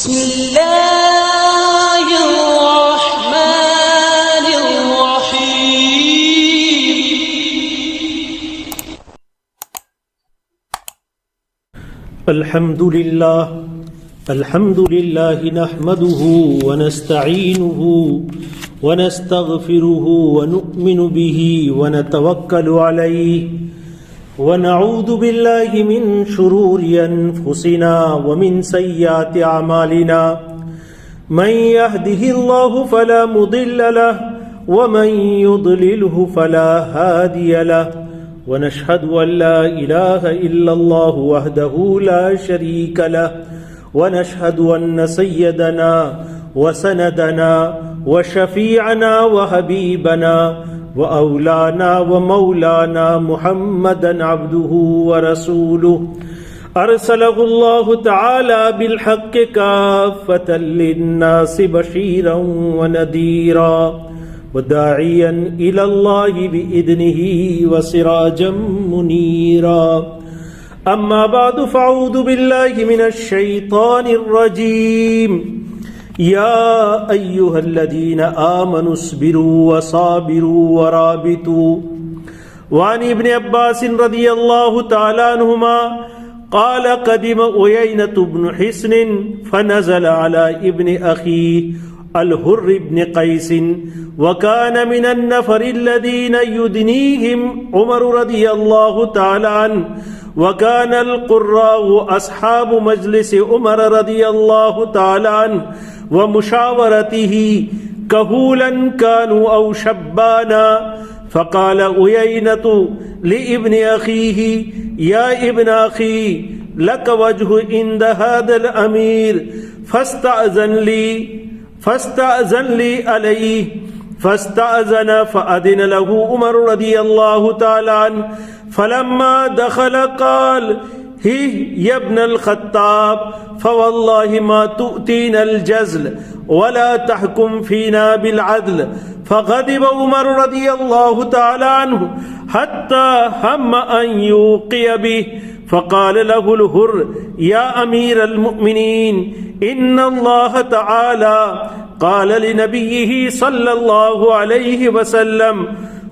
بسم الله الرحمن الرحيم. الحمد لله نحمده ونستعينه ونستغفره ونؤمن به ونتوكل عليه ونعوذ بالله من شرور أنفسنا ومن سيئات أعمالنا من يهده الله فلا مضل له ومن يضلله فلا هادي له ونشهد أن لا إله إلا الله وحده لا شريك له ونشهد أن سيدنا وسندنا وشفيعنا وحبيبنا وأولانا ومولانا محمدا عبده ورسوله أرسله الله تعالى بالحق كافة للناس بشيرا ونذيرا وداعيا إلى الله بإذنه وسراجا منيرا. أما بعد فأعوذ بالله من الشيطان الرجيم. يا أيها الذين آمنوا اصبروا وصابروا ورابطوا. وعن ابن عباس رضي الله تعالى عنهما قال قدم عيينة بن حصن فنزل على ابن أخيه الحر بن قيس وكان من النفر الذين يدنيهم عمر رضي الله تعالى عنه وكان القراء أصحاب مجلس عمر رضي الله تعالى عنه ومشاورته كهولا كانوا أو شبانا. فقال عيينة لابن أخيه يا ابن أخي لك وجه عند هذا الأمير فاستأذن لي عليه. فاستأذن فأذن له عمر رضي الله تعالى عنه فلما دخل قال هي يا ابن الخطاب فوالله ما تؤتينا الجزل ولا تحكم فينا بالعدل. فغضب عمر رضي الله تعالى عنه حتى هم أن يوقي به. فقال له الحر يا أمير المؤمنين إن الله تعالى قال لنبيه صلى الله عليه وسلم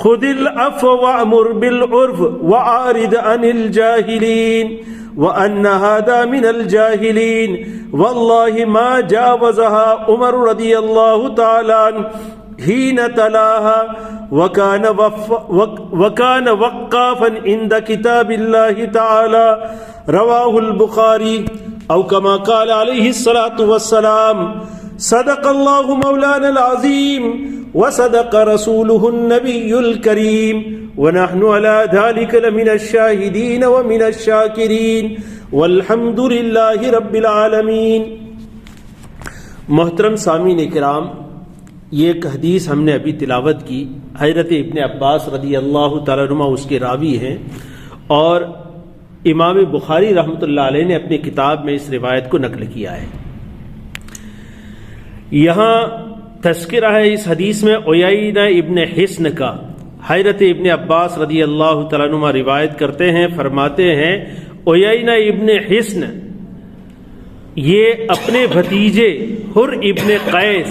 خذ العفو وأمر بالعرف وأعرض عن الجاهلين وأن هذا من الجاهلين. والله ما جاوزها عمر رضي الله تعالى عنه حين تلاها وكان وقافا عند كتاب الله تعالى. رواه البخاري أو كما قال عليه الصلاة والسلام. صدق الله مولانا العظيم وصدق رسوله النبي الكريم ونحن على ذلك لمن الشاهدين ومن الشاكرين والحمد لله رب العالمین. محترم سامعین کرام، یہ ایک حدیث ہم نے ابھی تلاوت کی. حضرت ابن عباس رضی اللہ تعالیٰ عنہ اس کے راوی ہیں اور امام بخاری رحمۃ اللہ علیہ نے اپنی کتاب میں اس روایت کو نقل کیا ہے. یہاں تذکرہ ہے اس حدیث میں عیینہ ابن حصن کا. حضرت ابن عباس رضی اللہ تعالیٰ عنہ روایت کرتے ہیں، فرماتے ہیں عیینہ ابن حصن یہ اپنے بھتیجے حر ابن قیس،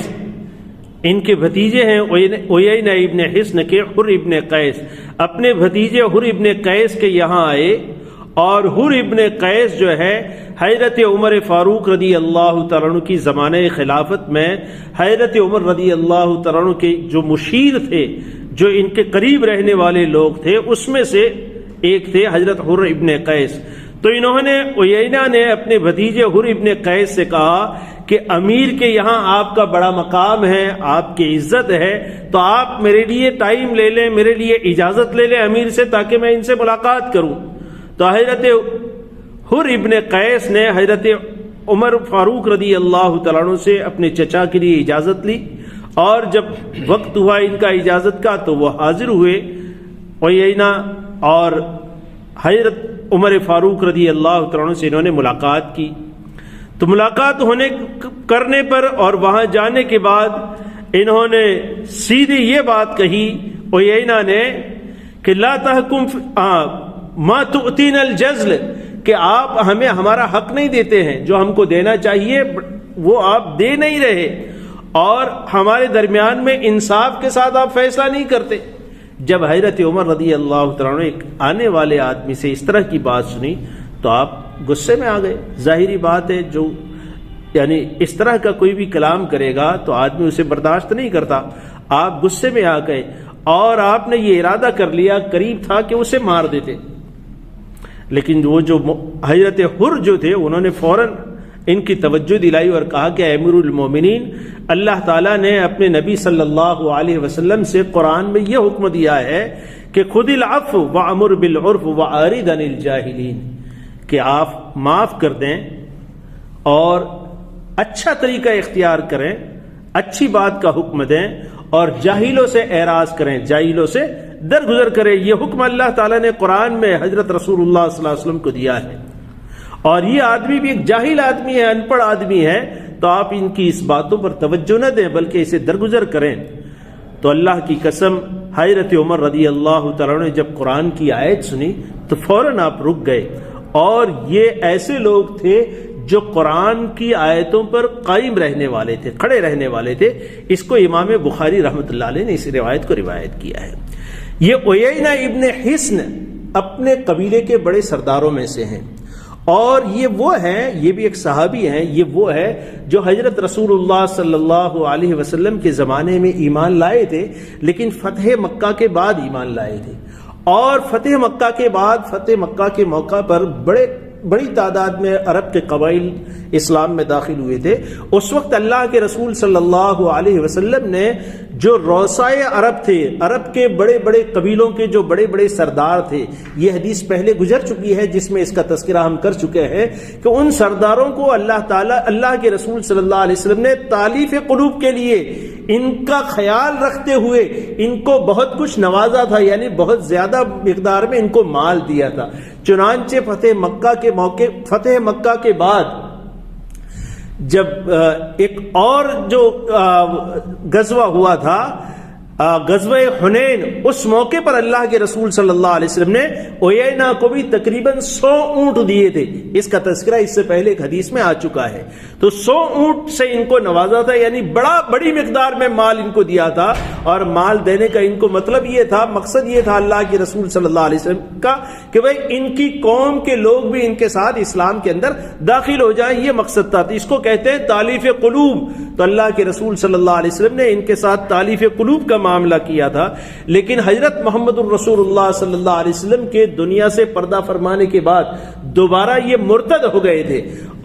ان کے بھتیجے ہیں عیینہ ابن حصن کے حر ابن قیس، اپنے بھتیجے حر ابن قیس کے یہاں آئے. اور حر ابن قیس جو ہے حضرت عمر فاروق رضی اللہ تعالیٰ عنہ کی زمانہ خلافت میں حضرت عمر رضی اللہ تعالیٰ عنہ کے جو مشیر تھے، جو ان کے قریب رہنے والے لوگ تھے، اس میں سے ایک تھے حضرت حر ابن قیس. تو انہوں نے عیینہ نے اپنے بھتیجے حر ابن قیس سے کہا کہ امیر کے یہاں آپ کا بڑا مقام ہے، آپ کی عزت ہے، تو آپ میرے لیے ٹائم لے لیں، میرے لیے اجازت لے لیں امیر سے، تاکہ میں ان سے ملاقات کروں. تو حضرت حر ابن قیس نے حضرت عمر فاروق رضی اللہ تعالیٰ عنہ سے اپنے چچا کے لیے اجازت لی، اور جب وقت ہوا ان کا اجازت کا تو وہ حاضر ہوئے عیینہ، اور حضرت عمر فاروق رضی اللہ تعالیٰ عنہ سے انہوں نے ملاقات کی. تو ملاقات کرنے پر اور وہاں جانے کے بعد انہوں نے سیدھی یہ بات کہی عیینہ نے کہ لا تحکم ما تؤتین الجزل، کہ آپ ہمیں ہمارا حق نہیں دیتے ہیں، جو ہم کو دینا چاہیے وہ آپ دے نہیں رہے، اور ہمارے درمیان میں انصاف کے ساتھ آپ فیصلہ نہیں کرتے۔ جب حضرت عمر رضی اللہ تعالیٰ عنہ ایک آنے والے آدمی سے اس طرح کی بات سنی تو آپ غصے میں آ گئے۔ ظاہری بات ہے، جو یعنی اس طرح کا کوئی بھی کلام کرے گا تو آدمی اسے برداشت نہیں کرتا۔ آپ غصے میں آ گئے اور آپ نے یہ ارادہ کر لیا، قریب تھا کہ اسے مار دیتے، لیکن وہ جو حضرت حر جو تھے انہوں نے فوراً ان کی توجہ دلائی اور کہا کہ اے امیر المومنین، اللہ تعالیٰ نے اپنے نبی صلی اللہ علیہ وسلم سے قرآن میں یہ حکم دیا ہے کہ خذ العفو وامر بالعرف واعرض عن الجاہلین، کہ آپ معاف کر دیں اور اچھا طریقہ اختیار کریں، اچھی بات کا حکم دیں اور جاہلوں سے اعراض کریں، جاہلوں سے درگزر کریں۔ یہ حکم اللہ تعالیٰ نے قرآن میں حضرت رسول اللہ صلی اللہ علیہ وسلم کو دیا ہے، اور یہ آدمی بھی ایک جاہل آدمی ہے، ان پڑھ آدمی ہے، تو آپ ان کی اس باتوں پر توجہ نہ دیں بلکہ اسے درگزر کریں۔ تو اللہ کی قسم حضرت عمر رضی اللہ تعالیٰ نے جب قرآن کی آیت سنی تو فوراً آپ رک گئے، اور یہ ایسے لوگ تھے جو قرآن کی آیتوں پر قائم رہنے والے تھے، کھڑے رہنے والے تھے۔ اس کو امام بخاری رحمۃ اللہ علیہ نے اس روایت کو روایت کیا ہے۔ یہ عیینہ ابن حصن اپنے قبیلے کے بڑے سرداروں میں سے ہیں، اور یہ وہ ہیں، یہ بھی ایک صحابی ہیں، یہ وہ ہے جو حضرت رسول اللہ صلی اللہ علیہ وسلم کے زمانے میں ایمان لائے تھے، لیکن فتح مکہ کے بعد ایمان لائے تھے، اور فتح مکہ کے بعد فتح مکہ کے موقع پر بڑی تعداد میں عرب کے قبائل اسلام میں داخل ہوئے تھے۔ اس وقت اللہ کے رسول صلی اللہ علیہ وسلم نے جو روسائے عرب تھے، عرب کے بڑے بڑے قبیلوں کے جو بڑے بڑے سردار تھے، یہ حدیث پہلے گزر چکی ہے جس میں اس کا تذکرہ ہم کر چکے ہیں کہ ان سرداروں کو اللہ تعالیٰ، اللہ کے رسول صلی اللہ علیہ وسلم نے تالیف قلوب کے لیے ان کا خیال رکھتے ہوئے ان کو بہت کچھ نوازا تھا، یعنی بہت زیادہ مقدار میں ان کو مال دیا تھا۔ چنانچہ فتح مکہ کے بعد جب ایک اور جو غزوہ ہوا تھا، غزوہ حنین، اس موقع پر اللہ کے رسول صلی اللہ علیہ وسلم نے عیینہ کو بھی تقریباً 100 اونٹ دیے تھے۔ اس کا تذکرہ اس سے پہلے ایک حدیث میں آ چکا ہے۔ تو 100 اونٹ سے ان کو نوازا تھا، یعنی بڑی مقدار میں مال ان کو دیا تھا، اور مال دینے کا ان کو مطلب یہ تھا، مقصد یہ تھا اللہ کے رسول صلی اللہ علیہ وسلم کا کہ بھئی ان کی قوم کے لوگ بھی ان کے ساتھ اسلام کے اندر داخل ہو جائیں، یہ مقصد تھا۔ اس کو کہتے ہیں تالیف قلوب۔ تو اللہ کے رسول صلی اللہ علیہ وسلم نے ان کے ساتھ تالیف قلوب کا معاملہ کیا تھا، لیکن حضرت محمد الرسول اللہ صلی اللہ علیہ وسلم کے دنیا سے پردہ فرمانے کے بعد دوبارہ یہ مرتد ہو گئے تھے،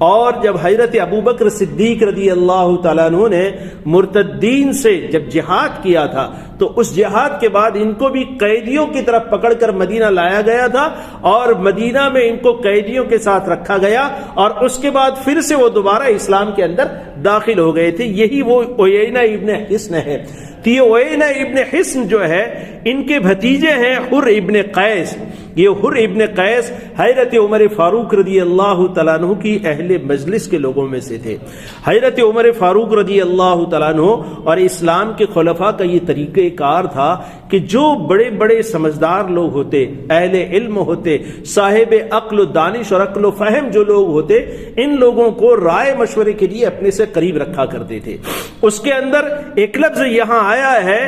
اور جب حضرت ابوبکر صدیق رضی اللہ تعالیٰ عنہ نے مرتدین سے جب جہاد کیا تھا تو اس جہاد کے بعد ان کو بھی قیدیوں کی طرف پکڑ کر مدینہ لایا گیا تھا، اور مدینہ میں ان کو قیدیوں کے ساتھ رکھا گیا، اور اس کے بعد پھر سے وہ دوبارہ اسلام کے اندر داخل ہو گئے تھے۔ یہی وہ عیینہ ابن حصن ہے۔ تو یہ عیینہ ابن حصن جو ہے، ان کے بھتیجے ہیں حر ابن قیس۔ یہ حر ابن قیس حضرت عمر فاروق رضی اللہ تعالیٰ عنہ کی اہل مجلس کے لوگوں میں سے تھے۔ حضرت عمر فاروق رضی اللہ تعالیٰ عنہ اور اسلام کے خلفاء کا یہ طریقہ کار تھا کہ جو بڑے بڑے سمجھدار لوگ ہوتے، اہل علم ہوتے، صاحب عقل و دانش اور عقل و فہم جو لوگ ہوتے، ان لوگوں کو رائے مشورے کے لیے اپنے سے قریب رکھا کرتے تھے۔ اس کے اندر ایک لفظ یہاں آیا ہے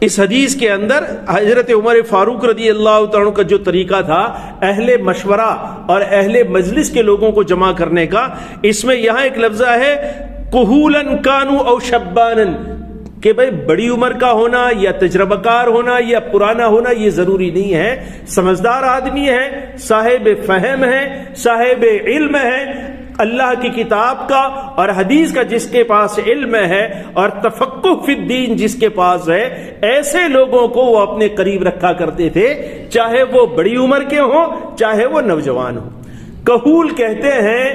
اس حدیث کے اندر، حضرت عمر فاروق رضی اللہ تعالیٰ کا جو طریقہ تھا اہل مشورہ اور اہل مجلس کے لوگوں کو جمع کرنے کا، اس میں یہاں ایک لفظ ہے کہولن کانو او شبانن، کہ بھئی بڑی عمر کا ہونا یا تجربہ کار ہونا یا پرانا ہونا یہ ضروری نہیں ہے، سمجھدار آدمی ہے، صاحب فہم ہے، صاحب علم ہے، اللہ کی کتاب کا اور حدیث کا جس کے پاس علم ہے اور تفقہ فی الدین جس کے پاس ہے، ایسے لوگوں کو وہ اپنے قریب رکھا کرتے تھے، چاہے وہ بڑی عمر کے ہوں چاہے وہ نوجوان ہوں۔ کہول کہتے ہیں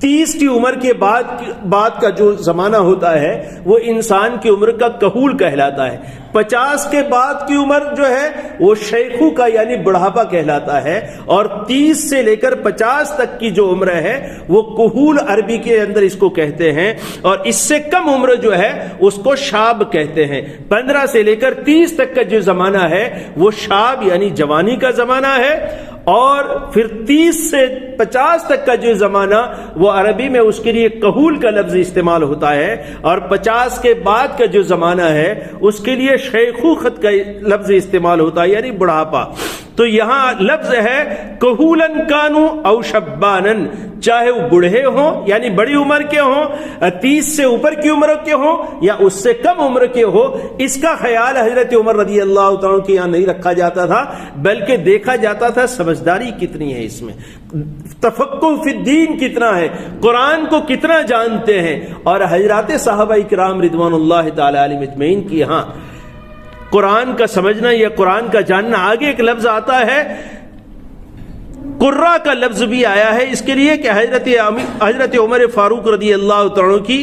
30 کی عمر کے بعد کا جو زمانہ ہوتا ہے وہ انسان کی عمر کا کہول کہلاتا ہے۔ 50 کے بعد کی عمر جو ہے وہ شیخو کا یعنی بڑھاپا کہلاتا ہے، اور 30 سے لے کر 50 تک کی جو عمر ہے وہ کہول عربی کے اندر اس کو کہتے ہیں، اور اس سے کم عمر جو ہے اس کو شاب کہتے ہیں۔ 15 سے لے کر 30 تک کا جو زمانہ ہے وہ شاب یعنی جوانی کا زمانہ ہے، اور پھر 30 سے 50 تک کا جو زمانہ وہ عربی میں اس کے لیے کہول کا لفظ استعمال ہوتا ہے، اور 50 کے بعد کا جو زمانہ ہے اس کے لیے شیخوخت کا لفظ استعمال ہوتا ہے یعنی بڑھاپا۔ تو یہاں لفظ ہے کہولن کانو او شبانن، چاہے وہ بوڑھے ہوں یعنی بڑی عمر کے ہوں، 30 سے اوپر کی عمر کے ہوں یا اس سے کم عمر کے ہو، اس کا خیال حضرت عمر رضی اللہ تعالیٰ کے یہاں نہیں رکھا جاتا تھا، بلکہ دیکھا جاتا تھا سمجھداری کتنی ہے، اس میں تفقہ فی الدین کتنا ہے، قرآن کو کتنا جانتے ہیں۔ اور حضرات صحابہ کرام رضوان اللہ تعالی علیہم اجمعین کی یہاں قرآن کا سمجھنا یا قرآن کا جاننا، آگے ایک لفظ آتا ہے قرہ کا لفظ بھی آیا ہے اس کے لیے کہ حضرت عمر فاروق رضی اللہ تعالیٰ کی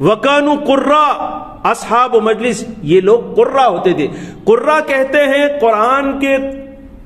وکانو قرہ اصحاب مجلس، یہ لوگ قرہ ہوتے تھے۔ قرہ کہتے ہیں قرآن کے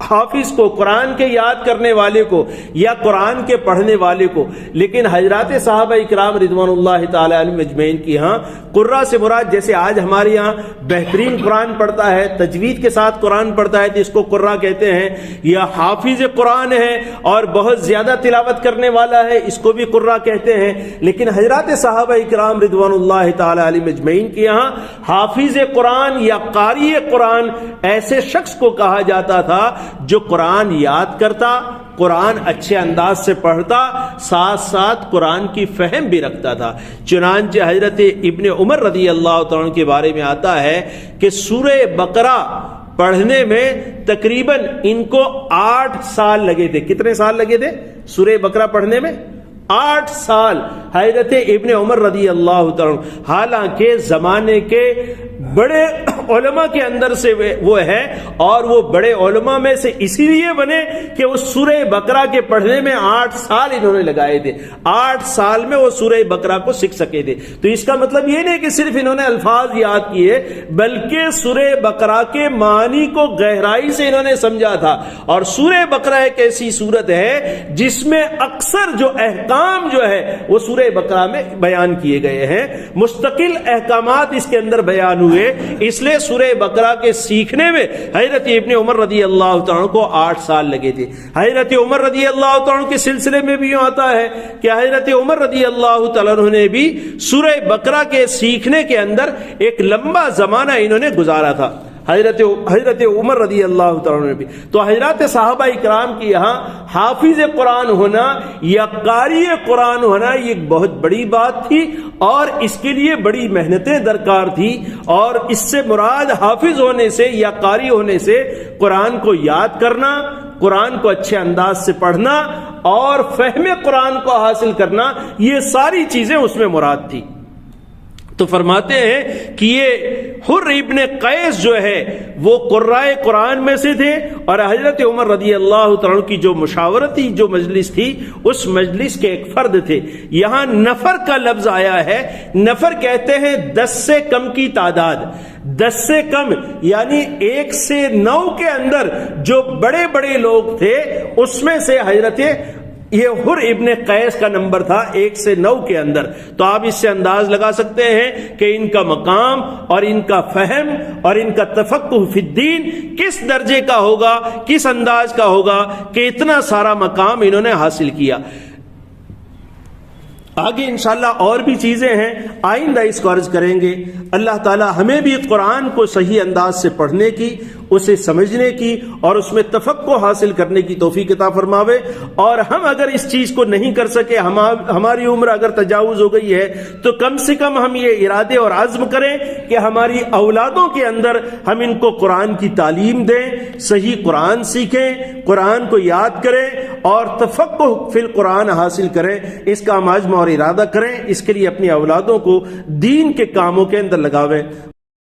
حافظ کو، قرآن کے یاد کرنے والے کو یا قرآن کے پڑھنے والے کو، لیکن حضرات صحابہ اکرام رضوان اللہ تعالی علیہم اجمعین کی ہاں قرہ سے مراد جیسے آج ہمارے یہاں بہترین قرآن پڑھتا ہے، تجوید کے ساتھ قرآن پڑھتا ہے تو اس کو قرہ کہتے ہیں، یا حافظ قرآن ہے اور بہت زیادہ تلاوت کرنے والا ہے اس کو بھی قرہ کہتے ہیں۔ لیکن حضرات صحابہ اکرام رضوان اللہ تعالی علیہم اجمعین کی یہاں حافظ قرآن یا قاری قرآن ایسے شخص کو کہا جاتا تھا جو قرآن یاد کرتا، قرآن اچھے انداز سے پڑھتا، ساتھ ساتھ قرآن کی فہم بھی رکھتا تھا۔ چنانچہ حضرت ابن عمر رضی اللہ تعالیٰ کے بارے میں آتا ہے کہ سورہ بقرہ پڑھنے میں تقریباً ان کو 8 سال لگے تھے۔ کتنے سال لگے تھے سورہ بقرہ پڑھنے میں؟ 8 سال حضرت ابن عمر رضی اللہ تعالیٰ، حالانکہ زمانے کے بڑے علماء کے اندر سے وہ ہے، اور وہ بڑے علماء میں سے اسی لیے بنے کہ وہ سورہ بقرہ کے پڑھنے میں 8 سال انہوں نے لگائے تھے، 8 سال میں وہ سورہ بقرہ کو سیکھ سکے تھے۔ تو اس کا مطلب یہ نہیں کہ صرف انہوں نے الفاظ یاد کیے، بلکہ سورہ بقرہ کے معنی کو گہرائی سے انہوں نے سمجھا تھا۔ اور سورہ بقرہ ایک ایسی سورت ہے جس میں اکثر جو احکام جو ہے وہ سورہ بقرہ میں بیان کیے گئے ہیں، مستقل احکامات اس کے اندر بیان ہوئے، اس لیے سورہ بقرہ کے سیکھنے میں حضرت ابن عمر رضی اللہ تعالیٰ کو 8 سال لگے تھے۔ حضرت عمر رضی اللہ تعالیٰ کے سلسلے میں بھی یوں آتا ہے کہ حضرت عمر رضی اللہ تعالیٰ نے بھی سورہ بقرہ کے سیکھنے کے اندر ایک لمبا زمانہ انہوں نے گزارا تھا، حضرت عمر رضی اللہ تعالیٰ نے بھی۔ تو حضرات صحابہ اکرام کی یہاں حافظ قرآن ہونا یا قاری قرآن ہونا یہ ایک بہت بڑی بات تھی، اور اس کے لیے بڑی محنتیں درکار تھی، اور اس سے مراد حافظ ہونے سے یا قاری ہونے سے قرآن کو یاد کرنا، قرآن کو اچھے انداز سے پڑھنا اور فہم قرآن کو حاصل کرنا، یہ ساری چیزیں اس میں مراد تھی۔ تو فرماتے ہیں کہ یہ حر ابن قیس جو ہے وہ قرائے قرآن میں سے تھے، اور حضرت عمر رضی اللہ تعالیٰ کی جو مشاورتی جو مجلس تھی اس مجلس کے ایک فرد تھے۔ یہاں نفر کا لفظ آیا ہے، نفر کہتے ہیں 10 سے کم کی تعداد، 10 سے کم یعنی 1 سے 9 کے اندر جو بڑے بڑے لوگ تھے اس میں سے حضرت یہ حر ابن قیس کا نمبر تھا 1 سے 9 کے اندر۔ تو آپ اس سے انداز لگا سکتے ہیں کہ ان کا مقام اور ان کا فہم اور ان کا تفقہ فی الدین کس درجے کا ہوگا، کس انداز کا ہوگا کہ اتنا سارا مقام انہوں نے حاصل کیا۔ آگے انشاءاللہ اور بھی چیزیں ہیں، آئندہ اس کو عرض کریں گے۔ اللہ تعالی ہمیں بھی قرآن کو صحیح انداز سے پڑھنے کی، اسے سمجھنے کی اور اس میں تفقہ حاصل کرنے کی توفیق عطا فرماوے، اور ہم اگر اس چیز کو نہیں کر سکے، ہماری عمر اگر تجاوز ہو گئی ہے تو کم سے کم ہم یہ ارادے اور عزم کریں کہ ہماری اولادوں کے اندر ہم ان کو قرآن کی تعلیم دیں، صحیح قرآن سیکھیں، قرآن کو یاد کریں اور تفقہ فی القرآن حاصل کریں۔ اس کا ہم عزم اور ارادہ کریں، اس کے لیے اپنی اولادوں کو دین کے کاموں کے اندر لگاویں۔